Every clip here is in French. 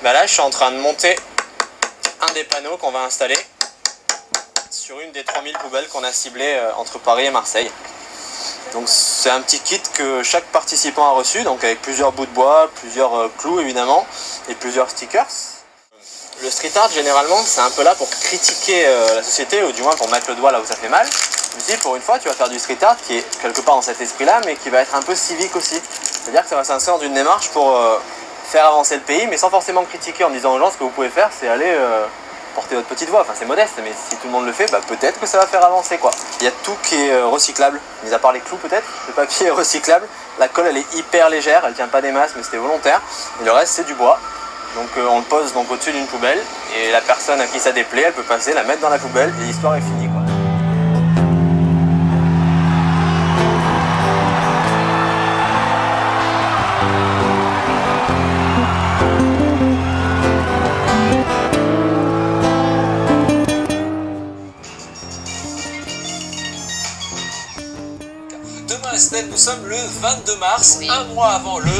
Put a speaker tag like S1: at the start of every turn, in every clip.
S1: Bah là, je suis en train de monter un des panneaux qu'on va installer sur une des 3000 poubelles qu'on a ciblées entre Paris et Marseille. Donc c'est un petit kit que chaque participant a reçu, donc avec plusieurs bouts de bois, plusieurs clous évidemment, et plusieurs stickers. Le street art, généralement, c'est un peu là pour critiquer la société, ou du moins pour mettre le doigt là où ça fait mal. Je me dis, pour une fois, tu vas faire du street art qui est quelque part dans cet esprit-là, mais qui va être un peu civique aussi. C'est-à-dire que ça va s'inscrire dans une démarche pour faire avancer le pays, mais sans forcément critiquer, en disant aux gens ce que vous pouvez faire, c'est aller porter votre petite voix. Enfin, c'est modeste, mais si tout le monde le fait, bah, peut-être que ça va faire avancer, quoi. Il y a tout qui est recyclable, mis à part les clous peut-être. Le papier est recyclable, la colle elle est hyper légère, elle tient pas des masses, mais c'était volontaire. Et le reste c'est du bois. Donc on le pose donc au-dessus d'une poubelle, et la personne à qui ça déplaît, elle peut passer, la mettre dans la poubelle, et l'histoire est finie, quoi.
S2: Demain, Estelle, nous sommes le 22 mars, oui. Un mois avant le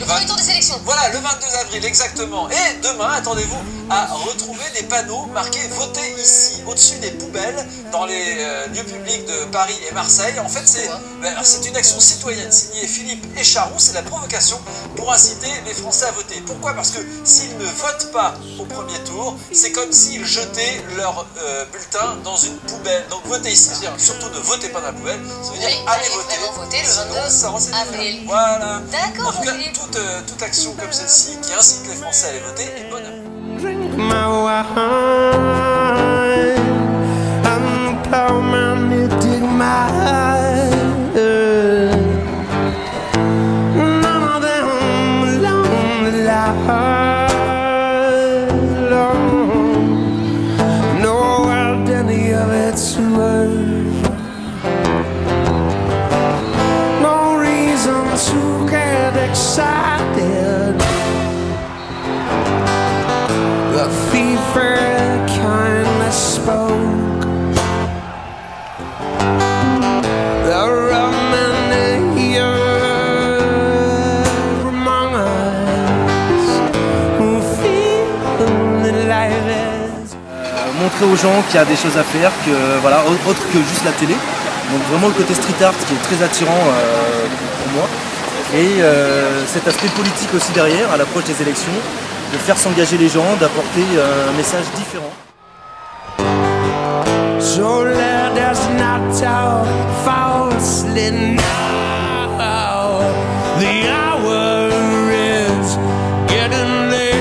S3: premier tour des élections.
S2: Voilà, le 22 avril, exactement. Et demain, attendez-vous à retrouver des panneaux marqués « Votez ici » au-dessus des poubelles dans les lieux publics de Paris et Marseille. En fait, c'est une action citoyenne signée Philippe Echaroux. C'est la provocation pour inciter les Français à voter. Pourquoi? Parce que s'ils ne votent pas au premier tour, c'est comme s'ils jetaient leur bulletin dans une poubelle. Donc votez ici, c'est-à-dire surtout ne votez pas dans la poubelle. Ça veut dire allez voter.
S3: Voter le 22 avril.
S2: Voilà.
S3: D'accord.
S2: En tout cas, toute action comme celle-ci qui incite les Français à aller voter est bonne.
S4: Drink my wine and plow my dig my none of them lonely lies long. No world any of it's worth. No reason to get excited. The fever kindly spoke. The rum in the air among us who feel that life is.
S5: Montrer aux gens qu'il y a des choses à faire, que voilà, autre que juste la télé. Donc vraiment le côté street art qui est très attirant pour moi. Et cet aspect politique aussi derrière, à l'approche des élections, de faire s'engager les gens, d'apporter un message différent.
S4: So let us not talk falsely now. The hour is getting late.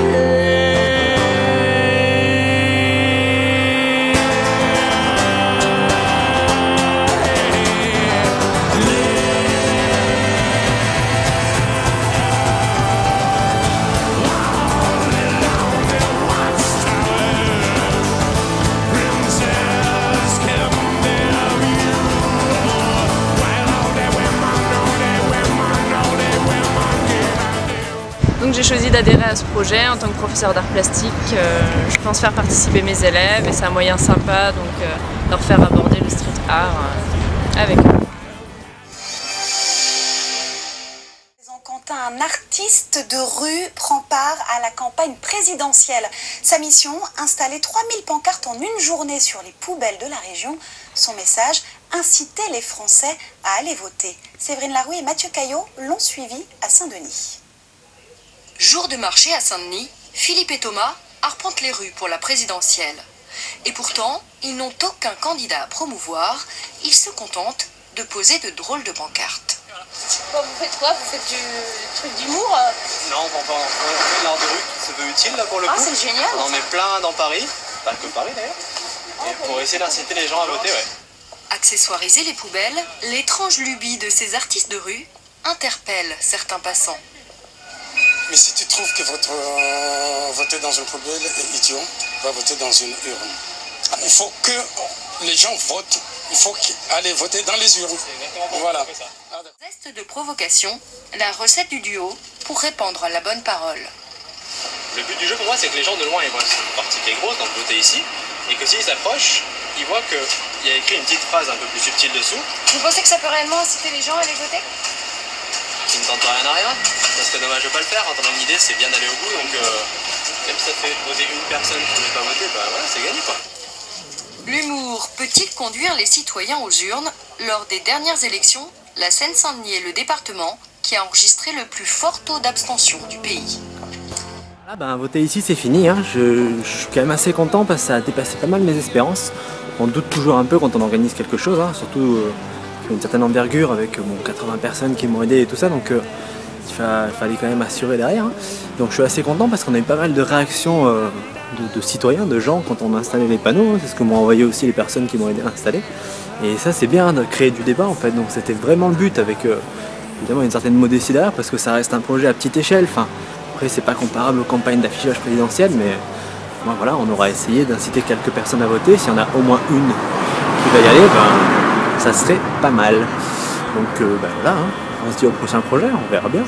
S6: Donc j'ai choisi d'adhérer à ce projet en tant que professeur d'art plastique. Je pense faire participer mes élèves et c'est un moyen sympa donc leur faire aborder le street art avec eux.
S7: Quentin, un artiste de rue, prend part à la campagne présidentielle. Sa mission, installer 3000 pancartes en une journée sur les poubelles de la région. Son message, inciter les Français à aller voter. Séverine Larouille et Mathieu Caillot l'ont suivi à Saint-Denis.
S3: Jour de marché à Saint-Denis, Philippe et Thomas arpentent les rues pour la présidentielle. Et pourtant, ils n'ont aucun candidat à promouvoir. Ils se contentent de poser de drôles de pancartes.
S8: Bon, vous faites quoi? Vous faites du truc d'humour?
S1: Non, on fait de l'art de rue qui se veut utile là pour le coup.
S8: Ah, c'est génial.
S1: On en met plein dans Paris, pas que Paris d'ailleurs, et pour essayer d'inciter les gens à voter, ouais.
S3: Accessoiriser les poubelles, l'étrange lubie de ces artistes de rue interpelle certains passants.
S9: Mais si tu trouves que voter dans une poubelle est idiot, va voter dans une urne. Il faut que les gens votent. Il faut aller voter dans les urnes. Voilà.
S3: Geste de provocation, la recette du duo pour répandre la bonne parole.
S1: Le but du jeu pour moi, c'est que les gens de loin ils voient une partie qui est grosse, donc voter ici, et que s'ils s'approchent, ils voient qu'il y a écrit une petite phrase un peu plus subtile dessous.
S8: Vous pensez que ça peut réellement inciter les gens à aller voter?
S1: Qui ne tente rien à rien, ça serait dommage de pas le faire. Quand on a une idée, c'est bien d'aller au bout, donc Même si ça fait voter une personne qui ne veut pas voter, bah voilà, c'est gagné quoi.
S3: L'humour peut-il conduire les citoyens aux urnes? Lors des dernières élections, la Seine-Saint-Denis est le département qui a enregistré le plus fort taux d'abstention du pays.
S10: Ah ben, voter ici c'est fini, hein. Je suis quand même assez content parce que ça a dépassé pas mal mes espérances. On doute toujours un peu quand on organise quelque chose, hein, surtout une certaine envergure avec 80 personnes qui m'ont aidé et tout ça, donc il fallait quand même assurer derrière. Hein. Donc je suis assez content parce qu'on a eu pas mal de réactions de citoyens, de gens quand on a installé les panneaux, hein. C'est ce que m'ont envoyé aussi les personnes qui m'ont aidé à installer. Et ça c'est bien de créer du débat en fait, donc c'était vraiment le but avec évidemment une certaine modestie derrière parce que ça reste un projet à petite échelle. Enfin, après c'est pas comparable aux campagnes d'affichage présidentielles, mais bon, voilà, on aura essayé d'inciter quelques personnes à voter. S'il y en a au moins une qui va y aller, ben, ça serait pas mal. Donc ben, voilà, hein. On se dit au prochain projet, on verra bien.